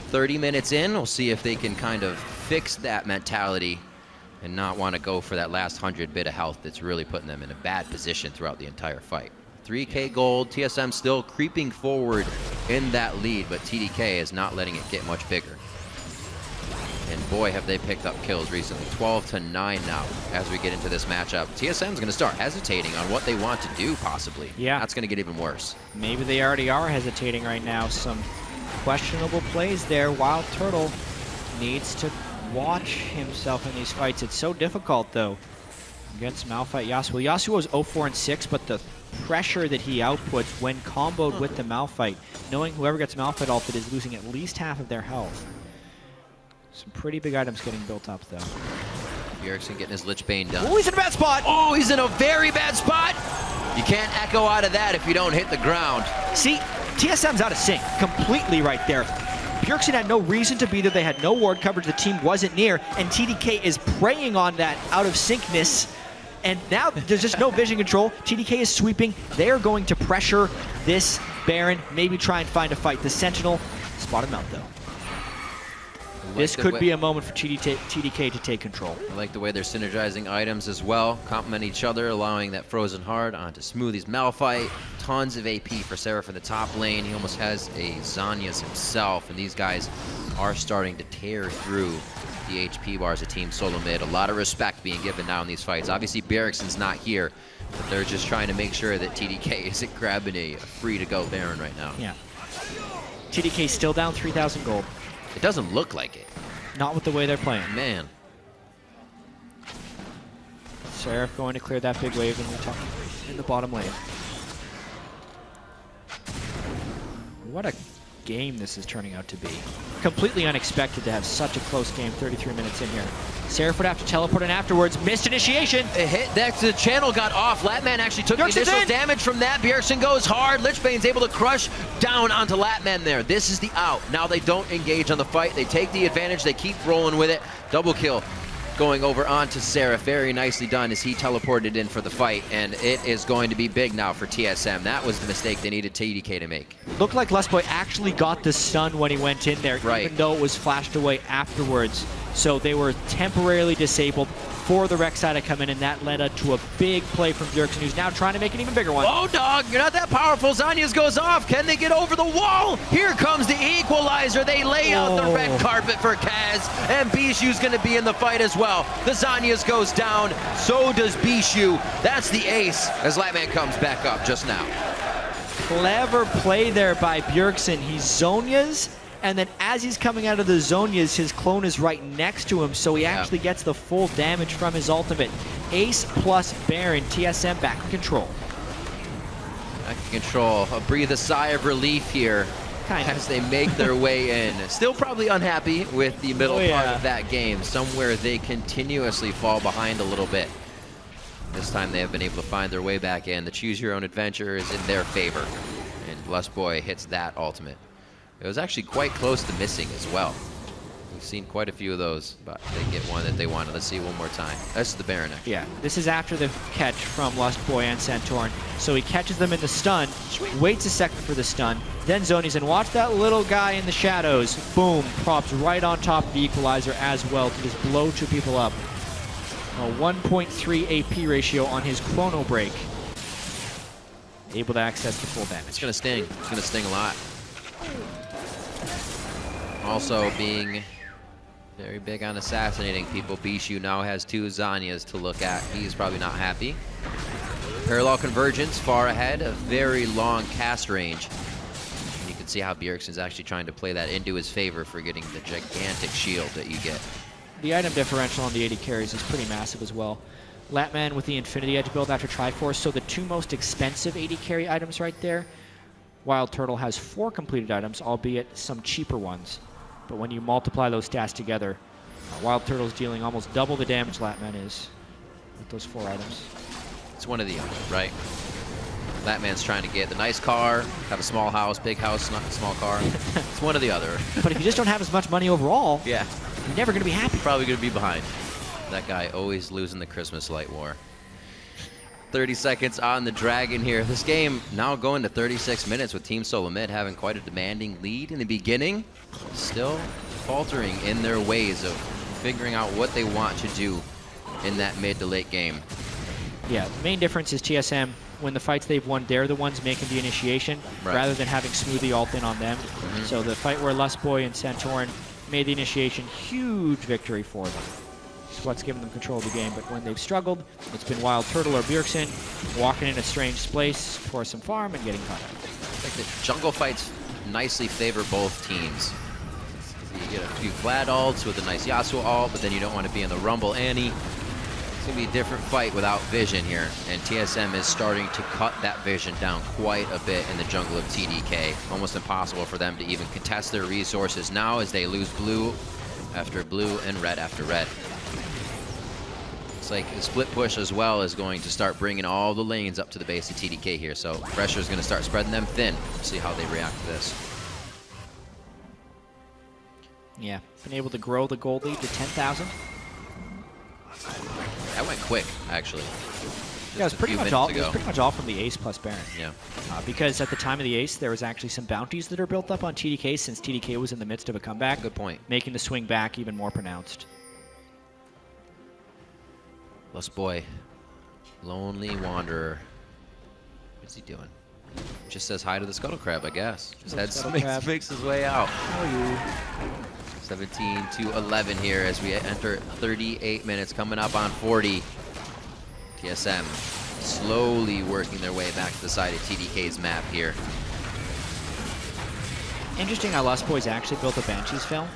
30 minutes in, we'll see if they can kind of fix that mentality and not want to go for that last 100 bit of health that's really putting them in a bad position throughout the entire fight. 3K gold, TSM still creeping forward in that lead, but TDK is not letting it get much bigger. And boy, have they picked up kills recently. 12-9 now as we get into this matchup. TSM's going to start hesitating on what they want to do, possibly. Yeah. That's going to get even worse. Maybe they already are hesitating right now. Some questionable plays there. Wildturtle needs to watch himself in these fights. It's so difficult, though, against Malphite Yasuo. Yasuo is 0-4-6, but the pressure that he outputs when comboed with the Malphite, knowing whoever gets Malphite ulted is losing at least half of their health. Some pretty big items getting built up, though. Bjergsen getting his Lich Bane done. Oh, he's in a bad spot! Oh, he's in a very bad spot! You can't echo out of that if you don't hit the ground. See, TSM's out of sync completely right there. Bjergsen had no reason to be there. They had no ward coverage. The team wasn't near, and TDK is preying on that out of syncness. And now there's just no vision control. TDK is sweeping. They are going to pressure this Baron, maybe try and find a fight. The Sentinel spotted him out, though. This could be a moment for TDK to take control. I like the way they're synergizing items as well, complement each other, allowing that Frozen Heart onto Smoothie's Malphite. Tons of AP for Seraph in the top lane. He almost has a Zhonya's himself, and these guys are starting to tear through the HP bars of Team Solomid. A lot of respect being given now in these fights. Obviously, Bjergsen's not here, but they're just trying to make sure that TDK isn't grabbing a free-to-go Baron right now. Yeah. TDK still down 3,000 gold. It doesn't look like it. Not with the way they're playing. Man. Seraph going to clear that big wave in the bottom lane. What a game this is turning out to be. Completely unexpected to have such a close game 33 minutes in here. Seraph would have to teleport in afterwards. Missed initiation. A hit next to the channel got off. Lattman actually took the initial damage from that. Bjergsen goes hard. Lichbane's able to crush down onto Lattman there. This is the out. Now they don't engage on the fight. They take the advantage. They keep rolling with it. Double kill going over onto Seraph. Very nicely done as he teleported in for the fight. And it is going to be big now for TSM. That was the mistake they needed TDK to make. Looked like Lustboy actually got the stun when he went in there, even though it was flashed away afterwards. So they were temporarily disabled for the Rek'Sai to come in, and that led up to a big play from Bjergsen, who's now trying to make an even bigger one. Oh, dog, you're not that powerful. Zanyas goes off. Can they get over the wall? Here comes the equalizer. They lay out the red carpet for Kaz, and Bischu's going to be in the fight as well. The Zanyas goes down. So does Bischu. That's the ace as Lattman comes back up just now. Clever play there by Bjergsen. He Zonias, and then as he's coming out of the Zonias, his clone is right next to him, so he actually gets the full damage from his ultimate. Ace plus Baron, TSM back in control. Back in control. I'll breathe a sigh of relief here as they make their way in. Still probably unhappy with the middle part of that game. Somewhere they continuously fall behind a little bit. This time they have been able to find their way back in. The choose your own adventure is in their favor. And Lustboy hits that ultimate. It was actually quite close to missing as well. We've seen quite a few of those, but they get one that they wanted. Let's see one more time. That's the Baron, actually. Yeah, this is after the catch from Lustboy and Santorin. So he catches them in the stun, waits a second for the stun, then Zonies, and watch that little guy in the shadows. Boom, props right on top of the equalizer as well to just blow two people up. A 1.3 AP ratio on his chrono break. Able to access the full damage. It's going to sting. It's going to sting a lot. Also being very big on assassinating people. Bischu now has 2 Zanyas to look at. He's probably not happy. Parallel convergence far ahead, a very long cast range. And you can see how Bjergsen's actually trying to play that into his favor for getting the gigantic shield that you get. The item differential on the AD carries is pretty massive as well. Lattman with the Infinity Edge build after Triforce, so the 2 most expensive AD carry items right there. Wildturtle has 4 completed items, albeit some cheaper ones. But when you multiply those stats together, Wildturtle's dealing almost double the damage Lattman is with those 4 items. It's one or the other, right? Lattman's trying to get the nice car, have a small house, big house, not a small car. It's one or the other. But if you just don't have as much money overall, yeah, you're never going to be happy. Probably going to be behind. That guy always losing the Christmas light war. 30 seconds on the Dragon here. This game now going to 36 minutes with Team Solomid having quite a demanding lead in the beginning. Still faltering in their ways of figuring out what they want to do in that mid to late game. Yeah, the main difference is TSM, when the fights they've won, they're the ones making the initiation rather than having Smoothie ult in on them. So the fight where Lustboy and Santorin made the initiation, huge victory for them. It's what's given them control of the game, but when they've struggled, it's been Wildturtle or Bjergsen walking in a strange place for some farm and getting caught out. Like the jungle fights nicely favor both teams. You get a few Vlad ults with a nice Yasuo ult, but then you don't want to be in the Rumble Annie. It's going to be a different fight without vision here, and TSM is starting to cut that vision down quite a bit in the jungle of TDK. Almost impossible for them to even contest their resources now as they lose blue after blue and red after red. It's like the split push as well is going to start bringing all the lanes up to the base of TDK here, so pressure is going to start spreading them thin. We'll see how they react to this. Yeah, been able to grow the gold lead to 10,000. That went quick, actually. Yeah, it was pretty much all from the Ace plus Baron. Yeah. Because at the time of the Ace, there was actually some bounties that are built up on TDK since TDK was in the midst of a comeback. Good point. Making the swing back even more pronounced. Lustboy, Lonely Wanderer. What's he doing? Just says hi to the Scuttle Crab, I guess. Just makes his way out. How are you? 17 to 11 here as we enter 38 minutes, coming up on 40. TSM slowly working their way back to the side of TDK's map here. Interesting how Lustboy's actually built a Banshee's film.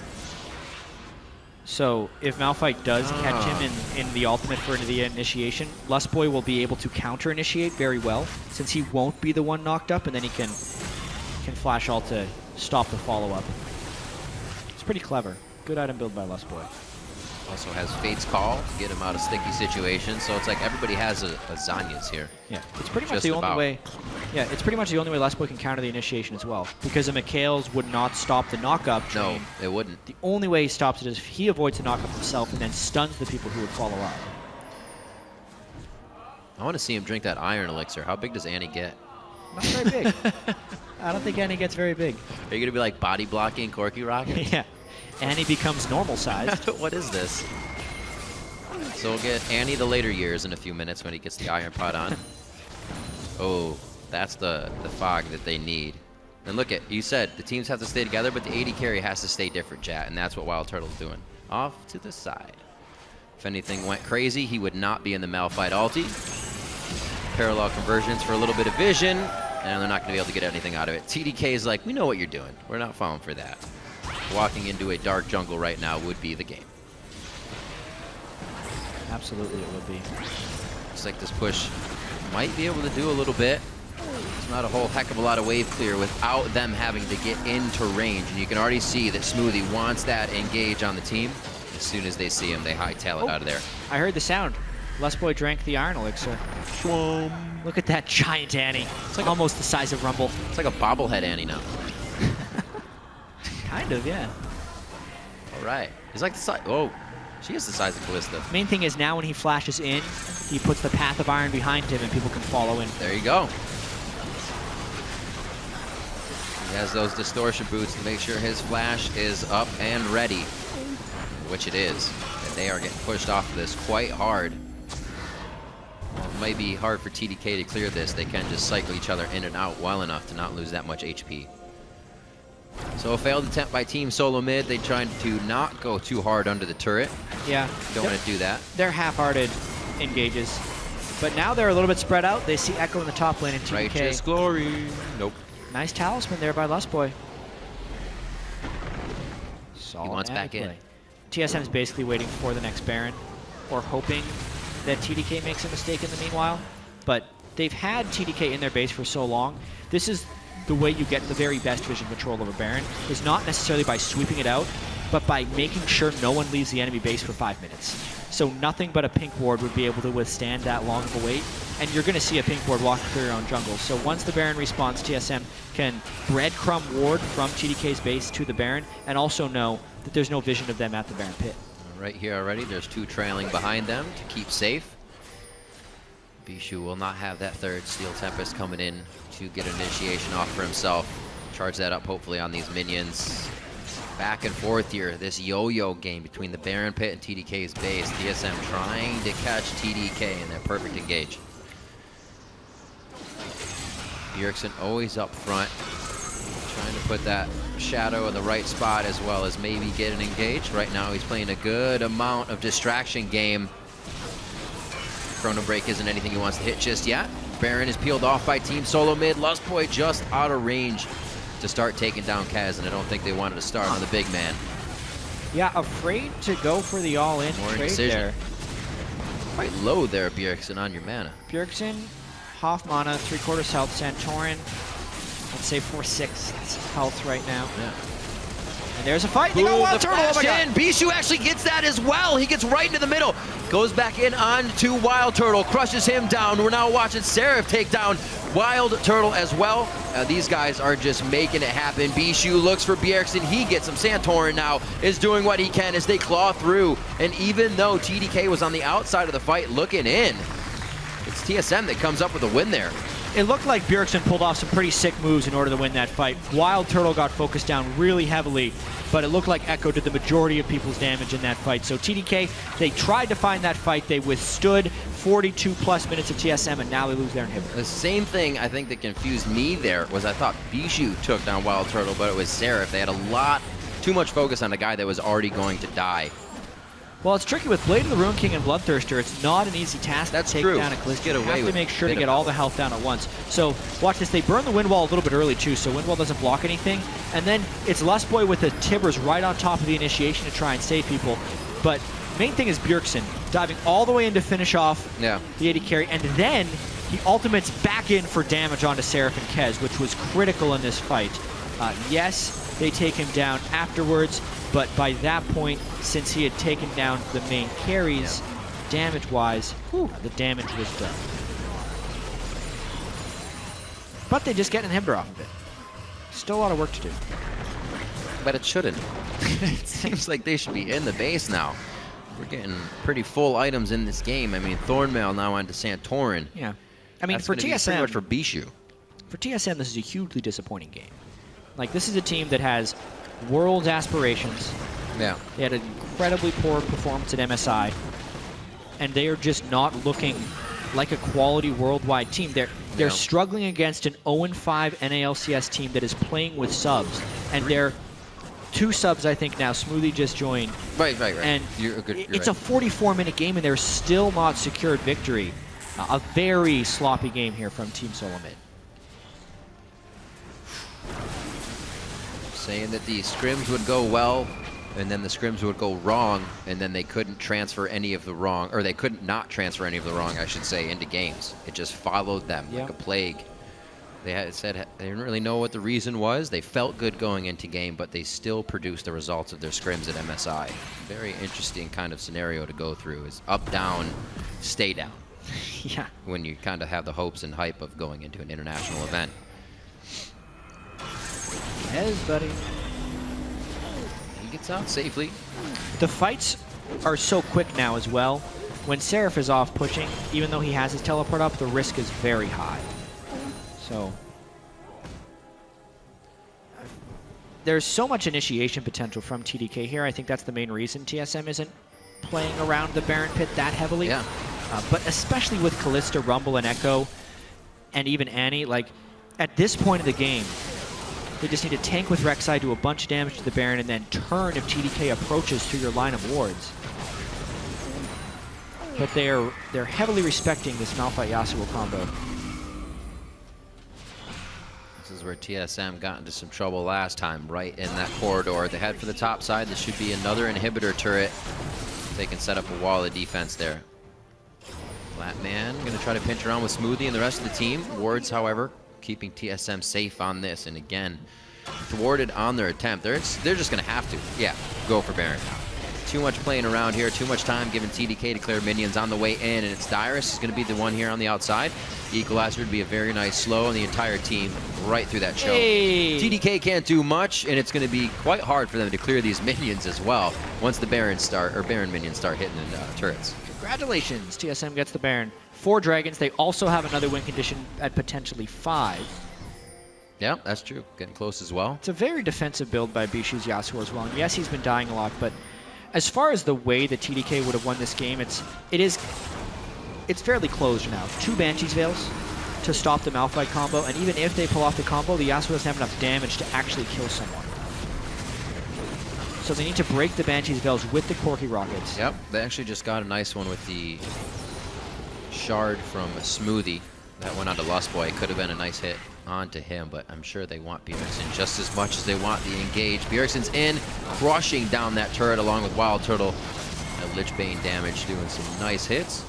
So if Malphite does catch him in the ultimate for the initiation, Lustboy will be able to counter-initiate very well, since he won't be the one knocked up, and then he can flash ult to stop the follow-up. It's pretty clever. Good item build by Lustboy. Also has Fate's Call to get him out of sticky situations, so it's like everybody has a Zanya's here. Yeah, it's pretty much the only way. Yeah, it's pretty much the only way Lustboy can counter the initiation as well, because a Mikhail's would not stop the knockup train. No, it wouldn't. The only way he stops it is if he avoids the knockup himself and then stuns the people who would follow up. I want to see him drink that iron elixir. How big does Annie get? Not very big. I don't think Annie gets very big. Are you going to be like body blocking Corki Rocket? Yeah. Annie becomes normal sized. What is this? So we'll get Annie the later years in a few minutes when he gets the iron pot on. Oh, that's the fog that they need. And look at, you said the teams have to stay together, but the AD carry has to stay different, Jatt, and that's what Wildturtle's doing. Off to the side. If anything went crazy, he would not be in the Malphite ulti. Parallel conversions for a little bit of vision, and they're not going to be able to get anything out of it. TDK is like, we know what you're doing. We're not falling for that. Walking into a dark jungle right now would be the game. Absolutely it would be. Looks like this push might be able to do a little bit. It's not a whole heck of a lot of wave clear without them having to get into range. And you can already see that Smoothie wants that engage on the team. As soon as they see him, they hightail it out of there. I heard the sound. Lustboy drank the iron elixir. Look at that giant Annie. It's like almost the size of Rumble. It's like a bobblehead Annie now. Kind of, yeah. All right. He's like the size. Oh, she is the size of Kalista. Main thing is now when he flashes in, he puts the path of iron behind him and people can follow in. There you go. He has those distortion boots to make sure his flash is up and ready, which it is. And they are getting pushed off of this quite hard. It might be hard for TDK to clear this. They can just cycle each other in and out well enough to not lose that much HP. So a failed attempt by Team Solomid. They tried to not go too hard under the turret. Yeah. Don't want to do that. They're half-hearted engages. But now they're a little bit spread out. They see Ekko in the top lane and TDK. Righteous glory. Nope. Nice talisman there by Lustboy. He wants back in. TSM is basically waiting for the next Baron, or hoping that TDK makes a mistake in the meanwhile. But they've had TDK in their base for so long. This is the way you get the very best vision control over Baron, is not necessarily by sweeping it out, but by making sure no one leaves the enemy base for 5 minutes. So nothing but a pink ward would be able to withstand that long of a wait, and you're going to see a pink ward walk through your own jungle. So once the Baron respawns, TSM can breadcrumb ward from TDK's base to the Baron, and also know that there's no vision of them at the Baron pit. Right here already, there's two trailing behind them to keep safe. Bischu will not have that third Steel Tempest coming in to get an initiation off for himself. Charge that up hopefully on these minions. Back and forth here, this yo-yo game between the Baron pit and TDK's base. TSM trying to catch TDK in that perfect engage. Bjergsen always up front, trying to put that shadow in the right spot as well as maybe get an engage. Right now he's playing a good amount of distraction game. Chrono Break isn't anything he wants to hit just yet. Baron is peeled off by Team Solomid. Lustboy just out of range to start taking down Kaz, and I don't think they wanted to start on the big man. Yeah, afraid to go for the all-in trade there. Quite low there, Bjergsen, on your mana. Bjergsen, half mana, 3/4 health. Santorin, let's say 4/6 health right now. Yeah. And there's a fight. They got Wildturtle. Oh my God. Bischu actually gets that as well. He gets right into the middle. Goes back in onto Wildturtle. Crushes him down. We're now watching Seraph take down Wildturtle as well. These guys are just making it happen. Bischu looks for Bjergsen. He gets him. Santorin now is doing what he can as they claw through. And even though TDK was on the outside of the fight looking in, it's TSM that comes up with a win there. It looked like Bjergsen pulled off some pretty sick moves in order to win that fight. Wildturtle got focused down really heavily, but it looked like Ekko did the majority of people's damage in that fight. So TDK, they tried to find that fight. They withstood 42+ minutes of TSM, and now they lose their inhibitor. The same thing I think that confused me there was I thought Bischu took down Wildturtle, but it was Seraph. They had a lot too much focus on a guy that was already going to die. Well, it's tricky with Blade of the Ruin King and Bloodthirster. It's not an easy task to take down a Kalista. Get away you have with to make sure to get all the health down at once. So watch this. They burn the Wind Wall a little bit early too, so Wind Wall doesn't block anything. And then it's Lustboy with the Tibbers right on top of the initiation to try and save people. But main thing is Bjergsen diving all the way in to finish off the AD carry, and then he ultimates back in for damage onto Seraph and Kez, which was critical in this fight. Yes, they take him down afterwards, but by that point, since he had taken down the main carries, damage-wise, the damage was done. But they just get an inhibitor off of it. Still a lot of work to do. But it shouldn't. It seems like they should be in the base now. We're getting pretty full items in this game. I mean, Thornmail now onto Santorin. Yeah. I mean, That's for pretty TSM, much for Bischu. For TSM, this is a hugely disappointing game. Like, this is a team that has world aspirations. Yeah. They had an incredibly poor performance at MSI, and they are just not looking like a quality worldwide team. They're struggling against an 0-5 NALCS team that is playing with subs, and they're 2 subs, I think, now. Smoothie just joined. Right. And you're it's a 44-minute game, and they're still not secured victory. A very sloppy game here from Team Solomid. Saying that the scrims would go well, and then the scrims would go wrong, and then they couldn't transfer any of the wrong, or they couldn't not transfer any of the wrong, I should say, into games. It just followed them like a plague. They had said they didn't really know what the reason was. They felt good going into game, but they still produced the results of their scrims at MSI. Very interesting kind of scenario to go through is up, down, stay down. Yeah. When you kind of have the hopes and hype of going into an international event. Yes, buddy. He gets out safely. The fights are so quick now as well. When Seraph is off pushing, even though he has his teleport up, the risk is very high. So there's so much initiation potential from TDK here. I think that's the main reason TSM isn't playing around the Baron pit that heavily. Yeah. But especially with Kalista, Rumble, and Ekko, and even Annie, like, at this point of the game, they just need to tank with Rek'Sai, do a bunch of damage to the Baron, and then turn if TDK approaches through your line of wards. But they're heavily respecting this Malphite Yasuo combo. This is where TSM got into some trouble last time, right in that corridor. They head for the top side. This should be another inhibitor turret. They can set up a wall of defense there. Lattman going to try to pinch around with Smoothie and the rest of the team. Wards, however, keeping TSM safe on this. And again, thwarted on their attempt. They're just going to have to, go for Baron. Too much playing around here, too much time giving TDK to clear minions on the way in, and it's Dyrus is going to be the one here on the outside. The Equalizer would be a very nice slow, and the entire team right through that choke. Hey. TDK can't do much, and it's going to be quite hard for them to clear these minions as well once the Baron minions start hitting the turrets. Congratulations, TSM gets the Baron. 4 dragons. They also have another win condition at potentially 5. Yeah, that's true. Getting close as well. It's a very defensive build by Bischu's Yasuo as well. And yes, he's been dying a lot, but as far as the way that TDK would have won this game, it's fairly closed now. 2 Banshee's Veils to stop the Malphite combo, and even if they pull off the combo, the Yasuo doesn't have enough damage to actually kill someone. So they need to break the Banshee's Veils with the Corki rockets. Yep, they actually just got a nice one with the shard from Smoothie. That went onto Lustboy. Could have been a nice hit onto him, but I'm sure they want Bjergsen just as much as they want the engage. Bjergsen's in, crushing down that turret along with Wildturtle. That Lichbane damage doing some nice hits.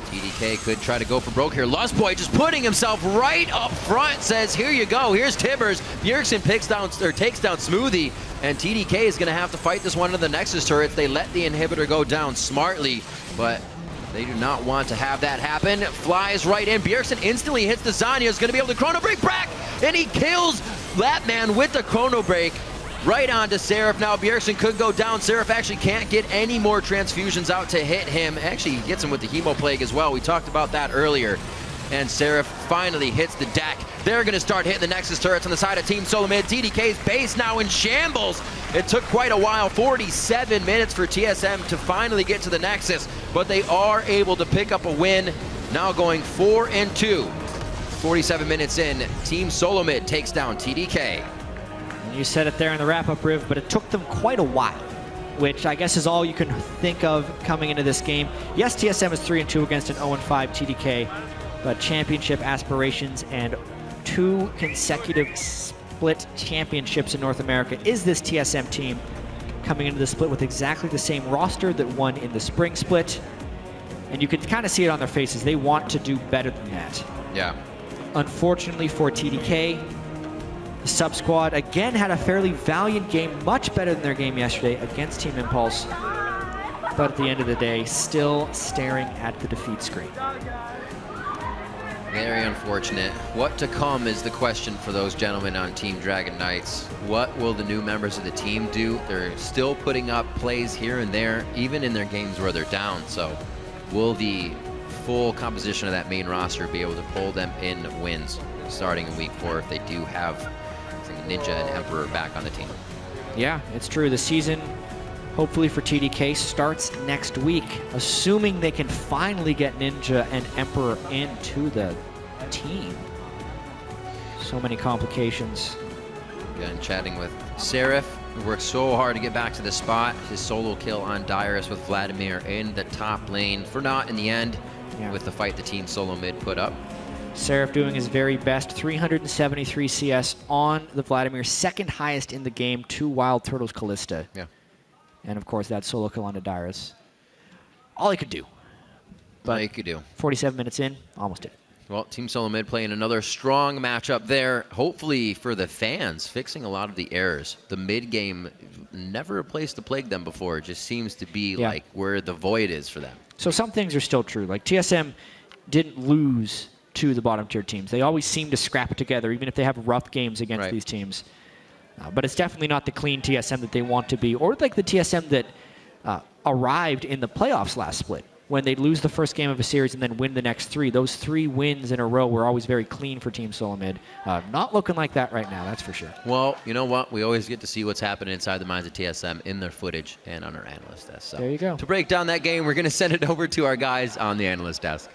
TDK could try to go for broke here. Lustboy just putting himself right up front, says, here you go, here's Tibbers. Bjergsen takes down Smoothie, and TDK is going to have to fight this one to the Nexus turrets. They let the inhibitor go down smartly, but they do not want to have that happen. Flies right in. Bjergsen instantly hits the Zanya. Is going to be able to chrono break back, and he kills Lattman with the chrono break right onto Seraph. Now Bjergsen could go down. Seraph actually can't get any more transfusions out to hit him. Actually, he gets him with the Hemo Plague as well. We talked about that earlier. And Seraph finally hits the deck. They're going to start hitting the Nexus turrets on the side of Team Solomid. TDK's base now in shambles. It took quite a while, 47 minutes for TSM to finally get to the Nexus, but they are able to pick up a win, now going 4-2. 47 minutes in, Team Solomid takes down TDK. And you said it there in the wrap-up, Riv, but it took them quite a while. which I guess is all you can think of coming into this game. Yes, TSM is 3-2 against an 0-5 TDK, but championship aspirations and 2 consecutive split championships in North America is this TSM team coming into the split with exactly the same roster that won in the spring split. And you can kind of see it on their faces. They want to do better than that. Yeah. Unfortunately for TDK, the sub squad again had a fairly valiant game, much better than their game yesterday against Team Impulse. But at the end of the day, still staring at the defeat screen. Very unfortunate. What to come is the question for those gentlemen on Team Dragon Knights. What will the new members of the team do? They're still putting up plays here and there, even in their games where they're down. So will the full composition of that main roster be able to pull them in wins starting in week 4 if they do have, I think, Ninja and Emperor back on the team? Yeah, it's true. The season, hopefully for TDK, starts next week, assuming they can finally get Ninja and Emperor into the team. So many complications. Again, chatting with Seraph, who worked so hard to get back to the spot. His solo kill on Dyrus with Vladimir in the top lane for naught in the end, with the fight the team Solomid put up. Seraph doing his very best, 373 CS on the Vladimir, second highest in the game to Wildturtle's Kalista. Yeah. And of course that solo kill onto Dyrus. All he could do. But all he could do. 47 minutes in, almost did. Well, Team Solomid playing another strong matchup there. Hopefully for the fans, fixing a lot of the errors. The mid game, never a place to plague them before. It just seems to be like where the void is for them. So some things are still true. Like TSM didn't lose to the bottom tier teams. They always seem to scrap it together, even if they have rough games against these teams. But it's definitely not the clean TSM that they want to be, or like the TSM that arrived in the playoffs last split, when they lose the first game of a series and then win the next 3. Those 3 wins in a row were always very clean for Team Solomid. Not looking like that right now, that's for sure. Well, you know what? We always get to see what's happening inside the minds of TSM in their footage and on our analyst desk. So there you go. To break down that game, we're going to send it over to our guys on the analyst desk.